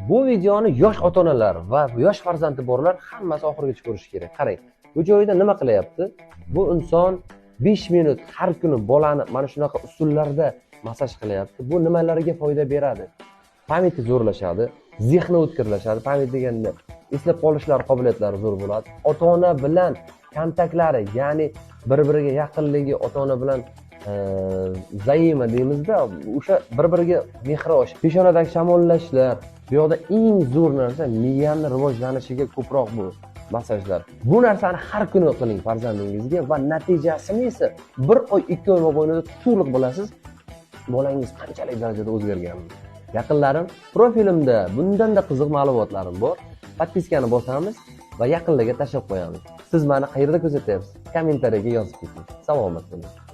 Bu videoni yosh ota-onalar va yosh farzandi borlar hammasi oxirigacha ko'rishi kerak. Qarang, bu joyda nima qilyapti? Bu inson 5 minut har kuni bolani mana shunaqa usullarda massaj qilyapti. Bu nimalarga foyda beradi? Pamyati zo'rlashadi, zehni o'tkirlashadi. Pamyat deganda eslab qolishlar qobiliyatlari zo'r bo'ladi. Ota-ona bilan kontaktlari, ya'ni bir-biriga yaqinligi, ota-ona bilan zaima deymizda, o'sha bir-biriga mehri oshib, peshonadagi shamollashlar, bu yoqda eng zo'r narsa miyani rivojlanishiga ko'proq bu massajlar. Bu narsani har kuni qiling farzandingizga va natijasini esa 1 oy, 2 oy mobaynida to'liq bilasiz, bolangiz qanchalik darajada o'zgarganini. Yaqinlarim, profilimda bundan-da qiziq ma'lumotlarim bor. Podpiskani bosamiz va yaqinlarga tashlab qo'yamiz. Siz meni qayerda kuzatyapsiz? Kommentariyaga yozib keting. Salomat bo'ling.